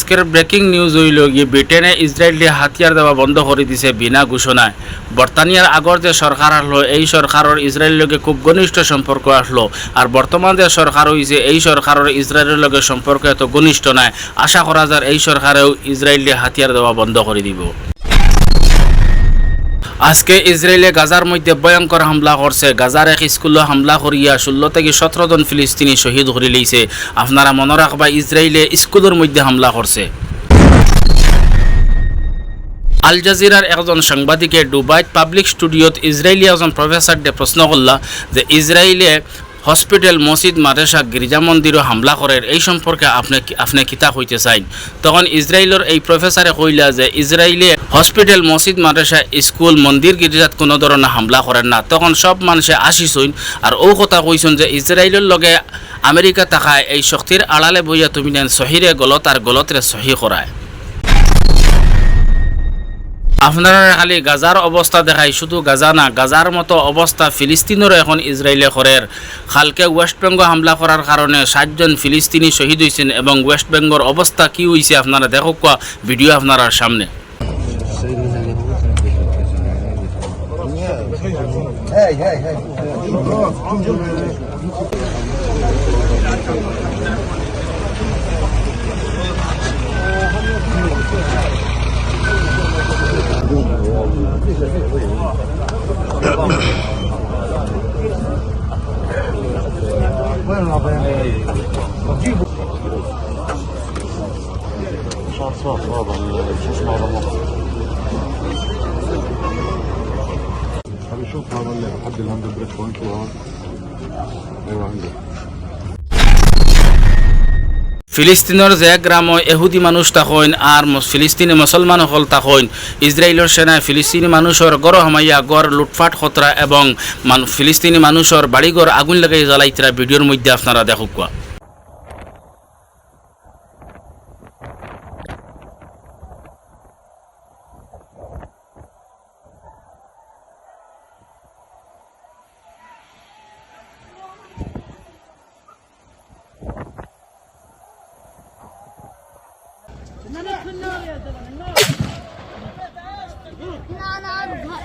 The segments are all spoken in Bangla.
আজকের ব্রেকিং নিউজ হইল গিয়ে ব্রিটেনে ইসরায়েলে হাতিয়ার দেওয়া বন্ধ করে দিছে বিনা ঘোষণায়। বর্তানিয়ার আগর যে সরকার আসলো এই সরকারের ইসরায়েলের লগে খুব ঘনিষ্ঠ সম্পর্ক আসলো, আর বর্তমান যে সরকার হয়েছে এই সরকারের ইসরায়েলের লগে সম্পর্ক এত ঘনিষ্ঠ নাই। আশা করা যায় এই সরকারেও ইসরায়েলে হাতিয়ার দেওয়া বন্ধ করে দিব। আজকে ইসরায়েলে গাজার মধ্যে ভয়ঙ্কর হামলা করছে। গাজার এক স্কুলে হামলা করিয়া 16 থেকে 17 জন ফিলিস্তিনি শহীদ করে লইছে। আপনারা মনে রাখবা ইসরায়েলে স্কুলের মধ্যে হামলা করছে। আল জাজিরার একজন সাংবাদিকে দুবাইত পাবলিক স্টুডিওত ইসরায়েলি একজন প্রফেসরকে প্রশ্ন করলা যে ইসরায়েলে হসপিটাল, মসজিদ, মাদ্রাসা, গির্জা মন্দিরও হামলা করেন, এই সম্পর্কে আপনি কিতা হইতে চাইন? তখন ইসরায়েলের এই প্রফেসরে কইলা যে ইসরায়েলে হসপিটাল, মসজিদ, মাদ্রাসা, স্কুল, মন্দির, গির্জাত কোনো ধরনের হামলা করেন না। তখন সব মানুষে আসিছইন আর ও কথা কইছেন যে ইসরায়েলের লগে আমেরিকা তাকায় এই শক্তির আড়ালে বইয়া তুমি নেন সহিরে গলত আর গলতরে সহি করায়। আপনারা খালি গাজার অবস্থা দেখাই, শুধু গাজা না, গাজার মতো অবস্থা ফিলিস্তিনেরও এখন ইসরায়েলে করের। কালকে ওয়েস্ট বেঙ্গল হামলা করার কারণে 60 জন ফিলিস্তিনি শহীদ হয়েছেন এবং ওয়েস্ট বেঙ্গল অবস্থা কি হয়েছে আপনারা দেখো ভিডিও আপনার সামনে। شوف هذا اللي لحد الهاند بريك بوينت وهذا ايوه عنده ফিলিস্তিনের যে গ্রাম এহুদি মানুষ থাকেন আর ফিলিস্তিনি মুসলমান হল থাকেন, ইসরায়েলের সেনায় ফিলিস্তিনি মানুষের গড় হামাইয়া গড় লুটফাট খতরা এবং ফিলিস্তিনি মানুষের বাড়িঘর আগুন লাগাই জ্বালাইতরা ভিডিওর মধ্যে আপনারা দেখুক। في النار يا زلمه النار. انا اعرفها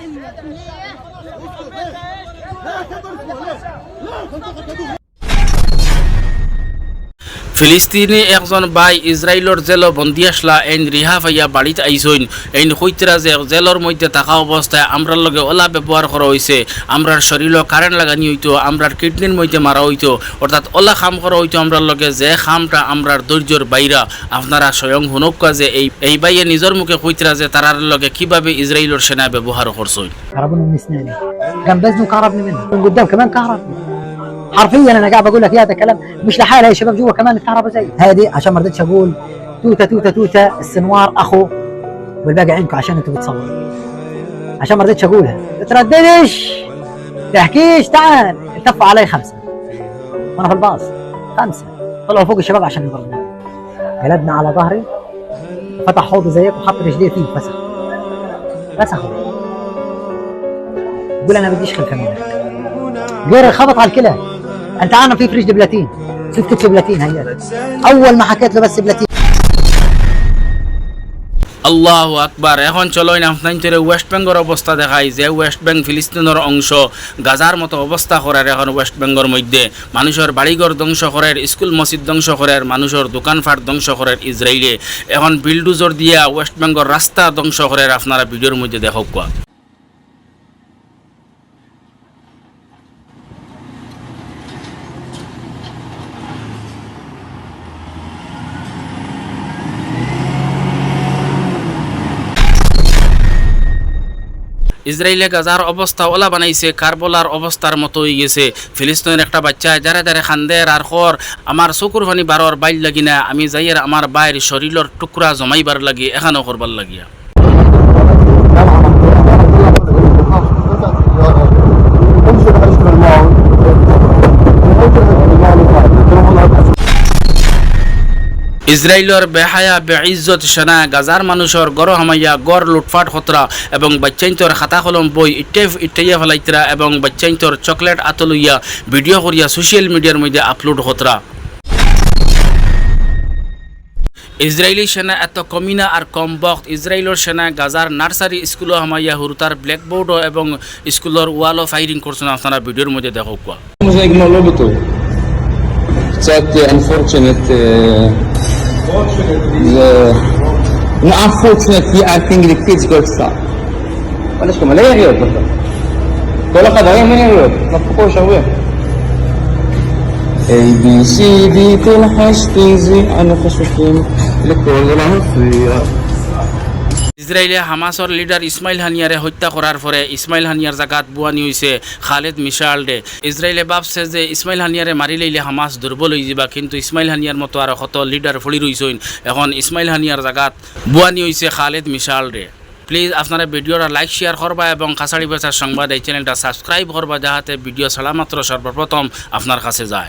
ফিলিস্তিনি একজন ভাই ইসরায়েলের জেল বন্দি আসলা এন রিহা ভাইয়া বাড়িতে আইসইন। এই হইতরা যে জেলের মধ্যে থাকা অবস্থায় আমরার লগে ওলা ব্যবহার করা হয়েছে, আমরার শরীরও কারেন্ট লাগানি হইতো, আমরার কিডনির মধ্যে মারা হইতো, অর্থাৎ ওলা খাম করা হইতো আমরার লগে, যে খামটা আমরার ধৈর্যর বাইরা। আপনারা স্বয়ং হুনকা যে এই ভাইয়ে নিজের মুখে কইতরা যে তারার লগে কিভাবে ইসরায়েলের সেনা ব্যবহার করছই। كهربني من اسناني كان بزنه كهربني منه من قدام كمان كهربني حرفيا. انا قاعد بقول لك يا ده كلام مش لحالها يا شباب، جوا كمان الكهرباء زي هذه. عشان ما رضيتش اقول توته توته توته السنوار اخو والباقي عينكم عشان انتوا بتصوروا، عشان ما رضيتش اقولها. ما ترددش تحكيش، تعال التفوا علي 5 وانا في الباص 5 طلعوا فوق الشباب عشان يضربوني. قلبنا على ظهري، فتح حوض زيك وحط رجليه فيه فسخ يقول انا بديش خلفه منك. غير خبط على الكلى. انت عارف في فريج بلاتين، شوف كتله بلاتين هي اول ما حكيت له بس بلاتين. আল্লাহু আকবার। এখন চলো আপনাদের ওয়েস্ট বেঙ্গল অবস্থা দেখাই, যে ওয়েস্ট বেঙ্গল ফিলিস্তিনের অংশ গাজার মতো অবস্থা করার এখন ওয়েস্ট বেঙ্গলের মধ্যে মানুষের বাড়িঘর ধ্বংস করার, স্কুল মসজিদ ধ্বংস করার, মানুষের দোকানপাট ধ্বংস করার ইসরায়েলে এখন বিলডুজর দিয়া ওয়েস্ট বেঙ্গল রাস্তা ধ্বংস করার আপনারা ভিডিওর মধ্যে দেখো। ইসরায়েলে গাজার অবস্থা ওলা বানাইছে, কারবলার অবস্থার মতো হয়ে গেছে। ফিলিস্তিনের একটা বাচ্চা যারা যারা খান্দের আর খর আমার চকুর পানি বারর বাইল লাগি না, আমি যাইয়ের আমার বাইর শরীরের টুকরা জমাইবার লাগি এখানেও করবার লাগিয়া। ইসরায়েলের বেহায়া বেইজ্জত সেনা গাজার মানুষের গড় হামাইয়া গড় লুটফাট খতরা এবং বাচ্চাইন্তর খাতা কলম বই ইটাইয়া ফেলাইতরা এবং বাচ্চাইন্তর চকলেট আতলইয়া ভিডিও করিয়া সোশ্যাল মিডিয়ার মধ্যে আপলোড খতরা। ইসরায়েলি সেনা এত কমিনা আর কম বক্ত ইসরায়েলের সেনা গাজার নার্সারি স্কুলও হামাইয়া হুরুতার ব্ল্যাকবোর্ডও এবং স্কুলের ওয়ালও ফায়ারিং করছেন আপনারা ভিডিওর মধ্যে দেখো কোয়া Może ignoruję to. קצת unfortunate. No unfortunately I think the kids got stuck. ولا شو ملاقي غير بالضبط. כל החדרים אין יריות, נפקו שבוע. A, B, C, D, תלחש, תיזי, אנו חשובים לכל המפריע. ইসরায়েলে হামাসর লিডার ইসমাইল হানিয়ারে হত্যা করার পরে ইসমাইল হানিয়ার জাগাত বুয়ানি হয়েছে খালেদ মিশালডে ইসরায়েলে ভাবছে যে ইসমাইল হানিয়ারে মারি লইলে হামাস দুর্বল হয়ে যাবা কিন্তু ইসমাইল হানিয়ার মতো আর কত লিডার ফলি রইছেন এখন ইসমাইল হানিয়ার জাগাত বুয়ানি হয়েছে খালেদ মিশালডে প্লিজ আপনারা ভিডিওটা লাইক শেয়ার করবা এবং কাছাড়ি বাজার সংবাদ এই চ্যানেলটা সাবস্ক্রাইব করবা যাহাতে ভিডিও ছাড়া মাত্র সর্বপ্রথম আপনার কাছে যায়